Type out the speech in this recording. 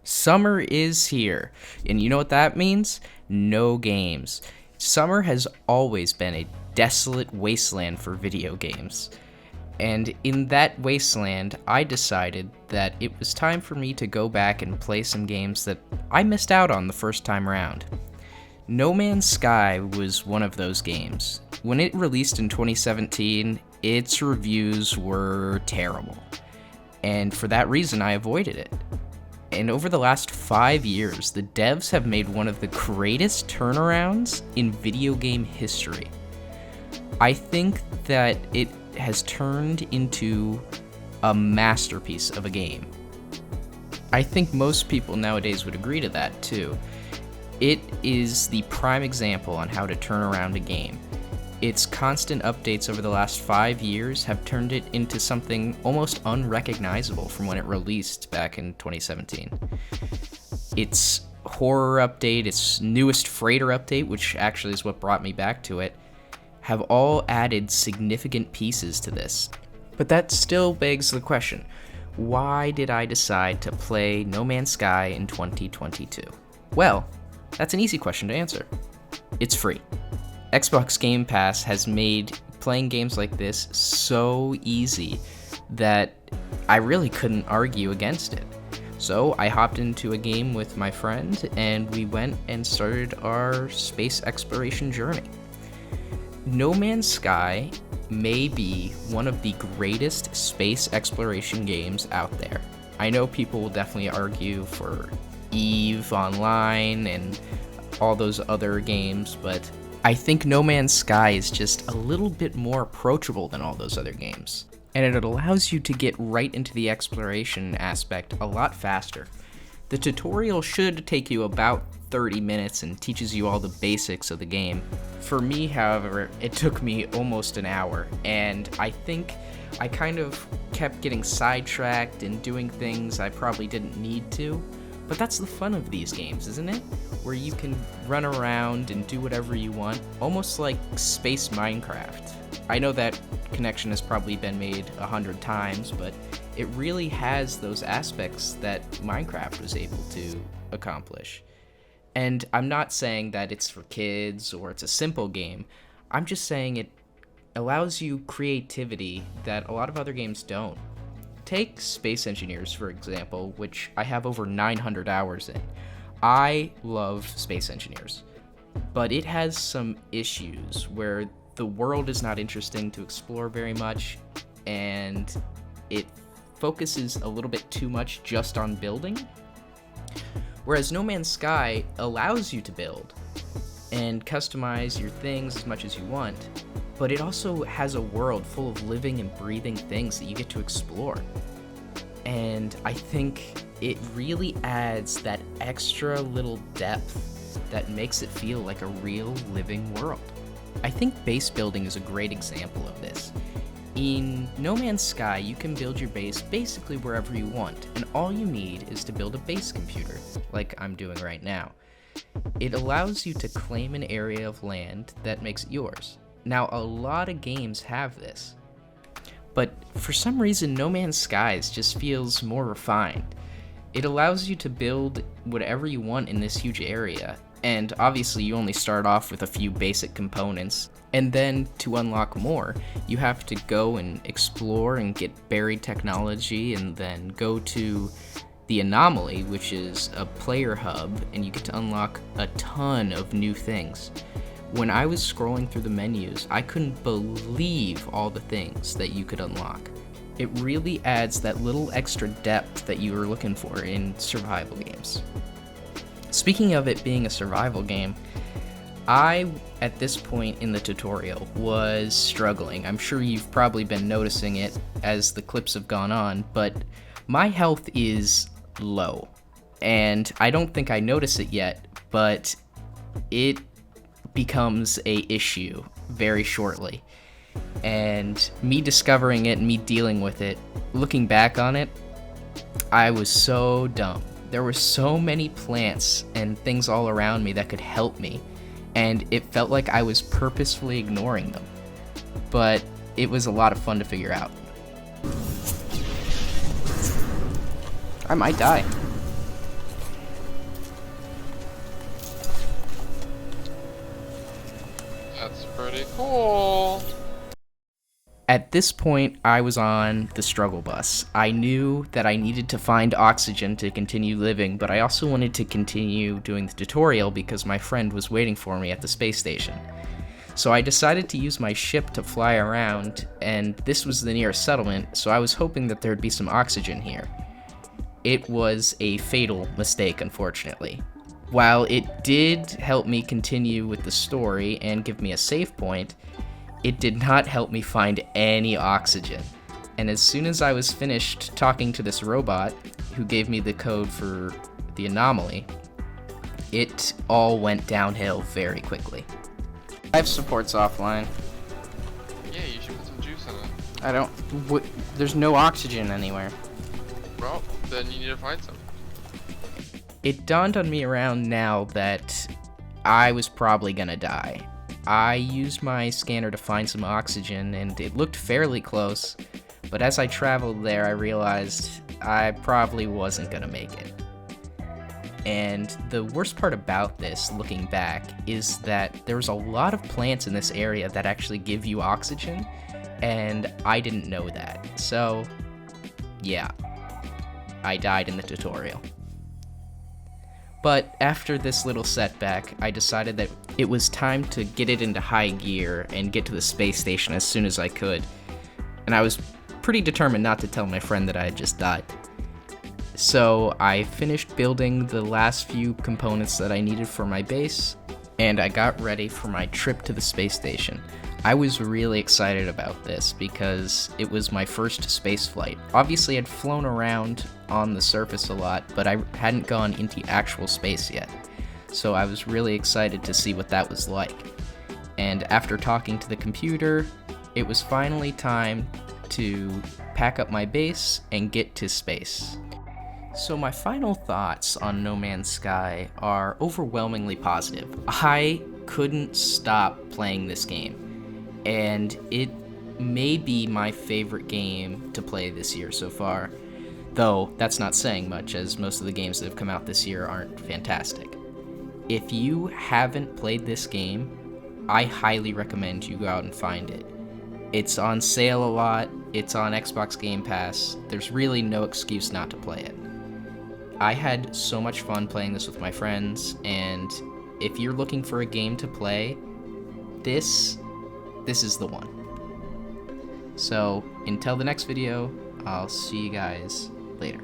Summer is here, and you know what that means? No games. Summer has always been a desolate wasteland for video games. And in that wasteland, I decided that it was time for me to go back and play some games that I missed out on the first time around. No Man's Sky was one of those games. When it released in 2017, its reviews were terrible. And for that reason, I avoided it. And over the last 5 years, the devs have made one of the greatest turnarounds in video game history. I think that it has turned into a masterpiece of a game. I think most people nowadays would agree to that too. It is the prime example on how to turn around a game. Its constant updates over the last 5 years have turned it into something almost unrecognizable from when it released back in 2017. Its horror update, its newest freighter update, which actually is what brought me back to it, have all added significant pieces to this. But that still begs the question, why did I decide to play No Man's Sky in 2022? Well, that's an easy question to answer. It's free. Xbox Game Pass has made playing games like this so easy that I really couldn't argue against it. So I hopped into a game with my friend and we went and started our space exploration journey. No Man's Sky may be one of the greatest space exploration games out there. I know people will definitely argue for EVE Online and all those other games, but I think No Man's Sky is just a little bit more approachable than all those other games, and it allows you to get right into the exploration aspect a lot faster. The tutorial should take you about 30 minutes and teaches you all the basics of the game. For me, however, it took me almost an hour, and I think I kind of kept getting sidetracked and doing things I probably didn't need to. But that's the fun of these games, isn't it? Where you can run around and do whatever you want, almost like Space Minecraft. I know that connection has probably been made 100 times, but it really has those aspects that Minecraft was able to accomplish. And I'm not saying that it's for kids or it's a simple game. I'm just saying it allows you creativity that a lot of other games don't. Take Space Engineers, for example, which I have over 900 hours in. I love Space Engineers, but it has some issues where the world is not interesting to explore very much, and it focuses a little bit too much just on building. Whereas No Man's Sky allows you to build and customize your things as much as you want, but it also has a world full of living and breathing things that you get to explore. And I think it really adds that extra little depth that makes it feel like a real living world. I think base building is a great example of this. In No Man's Sky, you can build your base basically wherever you want, and all you need is to build a base computer, like I'm doing right now. It allows you to claim an area of land that makes it yours. Now, a lot of games have this, but for some reason, No Man's Skies just feels more refined. It allows you to build whatever you want in this huge area, and obviously you only start off with a few basic components, and then to unlock more, you have to go and explore and get buried technology, and then go to the Anomaly, which is a player hub, and you get to unlock a ton of new things. When I was scrolling through the menus, I couldn't believe all the things that you could unlock. It really adds that little extra depth that you were looking for in survival games. Speaking of it being a survival game, I, at this point in the tutorial, was struggling. I'm sure you've probably been noticing it as the clips have gone on, but my health is low. And I don't think I notice it yet, but it becomes a issue very shortly. And me discovering it and me dealing with it, looking back on it, I was so dumb. There were so many plants and things all around me that could help me, and it felt like I was purposefully ignoring them. But it was a lot of fun to figure out. I might die. It's pretty cool. At this point, I was on the struggle bus. I knew that I needed to find oxygen to continue living, but I also wanted to continue doing the tutorial because my friend was waiting for me at the space station. So I decided to use my ship to fly around, and this was the nearest settlement, so I was hoping that there'd be some oxygen here. It was a fatal mistake, unfortunately. While it did help me continue with the story and give me a save point, it did not help me find any oxygen. And as soon as I was finished talking to this robot, who gave me the code for the anomaly, it all went downhill very quickly. Life support's offline. Yeah, you should put some juice in it. I don't... there's no oxygen anywhere. Well, then you need to find some. It dawned on me around now that I was probably gonna die. I used my scanner to find some oxygen, and it looked fairly close, but as I traveled there, I realized I probably wasn't gonna make it. And the worst part about this, looking back, is that there's a lot of plants in this area that actually give you oxygen, and I didn't know that. So, yeah, I died in the tutorial. But after this little setback, I decided that it was time to get it into high gear and get to the space station as soon as I could. And I was pretty determined not to tell my friend that I had just died. So I finished building the last few components that I needed for my base, and I got ready for my trip to the space station. I was really excited about this because it was my first space flight. Obviously, I'd flown around on the surface a lot, but I hadn't gone into actual space yet. So I was really excited to see what that was like. And after talking to the computer, it was finally time to pack up my base and get to space. So my final thoughts on No Man's Sky are overwhelmingly positive. I couldn't stop playing this game, and it may be my favorite game to play this year so far, though that's not saying much, as most of the games that have come out this year aren't fantastic. If you haven't played this game, I highly recommend you go out and find it. It's on sale a lot, it's on Xbox Game Pass, there's really no excuse not to play it. I had so much fun playing this with my friends, and if you're looking for a game to play, this is the one. So, until the next video, I'll see you guys later.